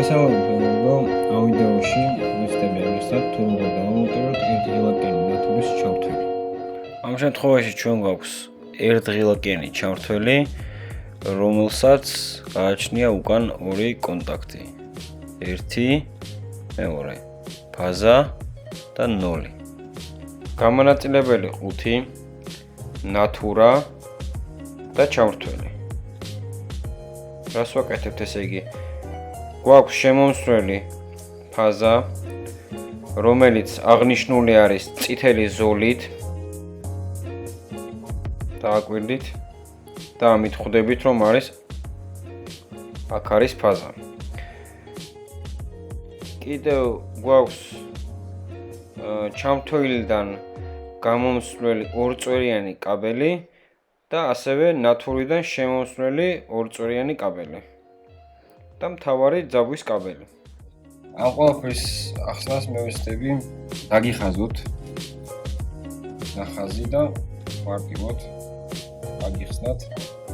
მოგესალმებით, ამ ვიდეოში ვისწავლე ამისად, თუ როგორ დავამონტიროთ ერთი ღილაკიანი ნათურის ჩამრთველი. ამ შემთხვევაში ჩვენ გვაქვს ერთ ღილაკიანი ჩამრთველი, რომელსაც გააჩნია უკან ორი კონტაქტი. ერთი, მეორე, ფაზა და 0. გამანაწილებელი ყუთი, ნათურა და ჩამრთველი. რას ვაკეთებთ ესე იგი? გვაქვს შემომსვლელი ფაზა, რომელიც აღნიშნული არის წითელი ზოლით. დააკვირდით და ამით ხვდებით, რომ არის აქ არის ფაზა. კიდევ გვაქვს ჩამრთველიდან გამომსვლელი ორწვერიანი კაბელი და ასევე ნათურიდან შემომსვლელი ორწვერიანი კაბელი. და მთავარი ძაბვის კაბელი. ამ ყველაფრის ახსნას მე ვეცდები დაგიხაზოთ ნახაზი და ვარკივოთ დაგიხსნათ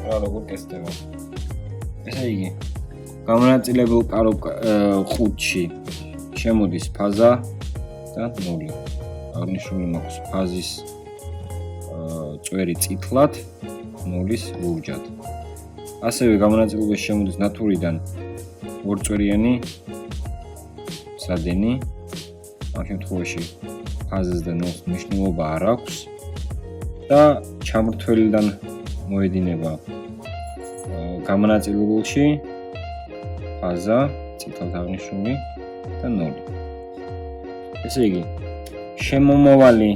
რა როგორ გესდება. ესე იგი, გამანაწილებელ ყუთში შემოდის ფაზა და 0. აღნიშნული მაქვს ფაზის წვერი წითლად, 0-ის ლურჯად. ასევე გამანაწილებელი შემოდის ნათურიდან ორწვერიანი სადენი. ამ შემთხვევაში ფაზას და 0-ს მნიშვნელობა არ აქვს და ჩამრთველიდან მოედინება გამანაწილებელში ფაზა წითლად აღნიშნული და 0. ესე იგი, შემომავალი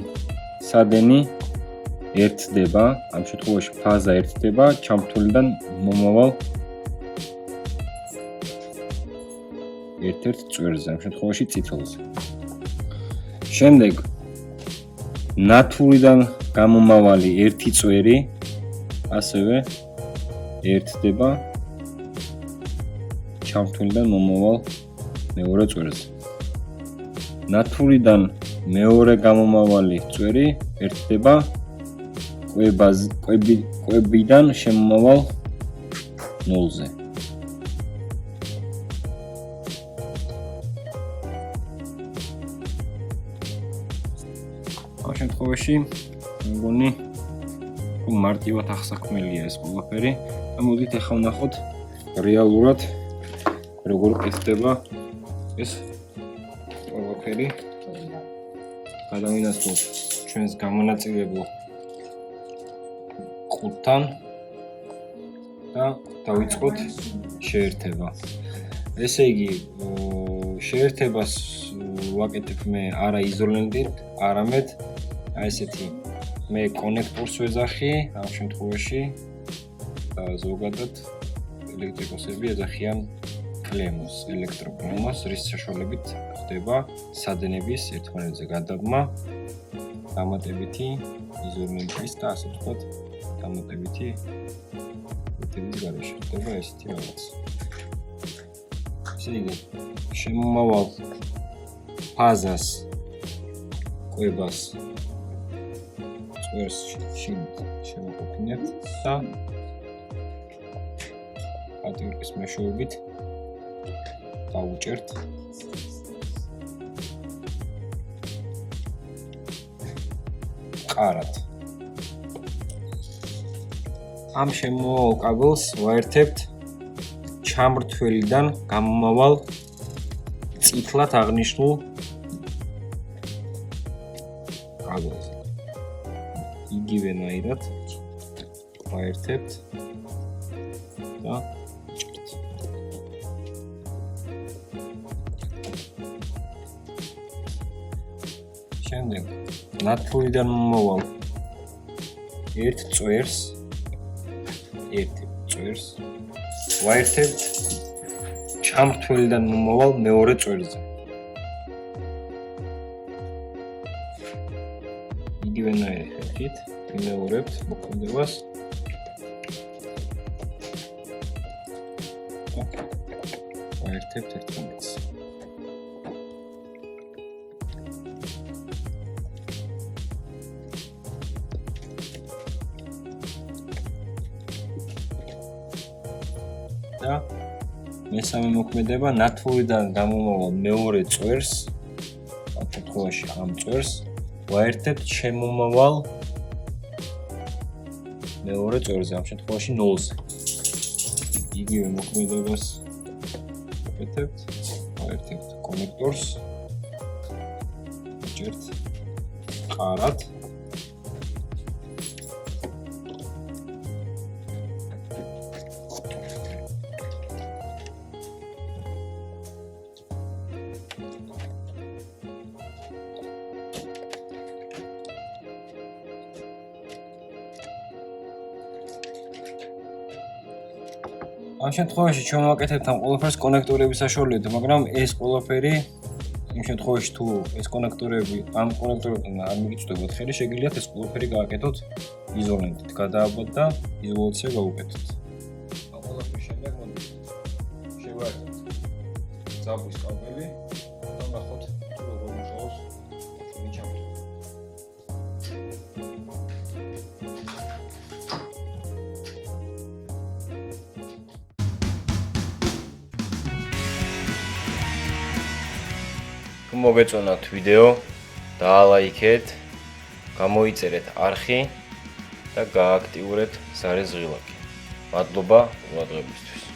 სადენი ერთდება, ამ შემთხვევაში ფაზა ერთდება ჩამრთველიდან მომავალ ერთ-ერთ წვერზე, ამ შემთხვევაში წითელზე. შემდეგ ნათურიდან გამომავალი ერთი წვერი ასევე ერთდება ჩამრთველიდან მომავალ მეორე წვერზე. ნათურიდან მეორე გამომავალი წვერი ერთდება კვებიდან შემომავალ 0-ზე. ამ შემთხვევაში მგონი მარტივად ახსაქმელია ეს ყველაფერი. მოდით ახლა ვნახოთ რეალურად როგორ კეთდება ეს ყველაფერი. გადავინაცვლოთ ჩვენს გამანაწილებელ ყუთთან და დავიწყოთ შეერთება. ესე იგი, შეერთებას ვაკეთებ მე არა იზოლენტით, არამედ ესეთი მე კონექტორს ვეძახი, ამ შემთხვევაში და ზოგადად ელექტრიკოსები ეძახიან კლემოს, ელექტროკლემოს, რის საშუალებით ხდება სადენების ერთმანეთზე გადაბმა, დამატებითი იზოლენტის და ასე ვთქვათ, დამატებითი ეთერის გარეშე ხდება ესეთი რაღაც. ესე იგი, შემომავალ ფაზას კვებას წვერს შემოყოფინებთ და პატიურკის მეშვეობით დავუჭერთ ყარად. ამ შემომავალ კაბელს ვაერთებთ ჩამრთველიდან გამომავალ წითლად აღნიშნულ კაბელს. იგივენაირად ვაერთებთ და ვჭერთ. შემდეგ ნათურიდან მომავალ ერთ წვერს ვაერთებთ ჩამრთველიდან მომავალ მეორე წვერზე. იგივენაირი ხერხით ვიმეორებთ მოქმედებას. ვაერთებთ ერთმანეთს. და მესამე მოქმედება ნათურიდან გამომავალ მეორე წვერს, ამ შემთხვევაში ამ წვერს ვაერთებთ შემომავალ მეორე წვერზე, ამ შემთხვევაში 0-ზე. იგივე მოქმედებას ვაკეთებთ, ვაერთებთ კონექტორს, ვაჭერთ ყარად. ამ შემთხვევაში ჩვენ ვაკეთებთ ამ ყველაფერს კონექტორების საშუალებით, მაგრამ ეს ყველაფერი იმ შემთხვევაში თუ ეს კონექტორები ამ კონექტორებთან არ მიგიწვევთ ხელი, შეგიძლიათ ეს ყველაფერი გააკეთოთ იზოლენტით, გადააბათ და იზოლაცია გავუკეთოთ. ამ ყველაფრის შემდეგ მოდი შევაერთოთ ძაბვის კაბელი და ნახოთ თუ როგორ მუშაობს ჩვენი ჩამრთველი. მოგეწონათ ვიდეო, დაალაიქეთ, გამოიწერეთ არხი და გააქტიურეთ ზარეს ღილაკი. მადლობა ყურადღებისთვის.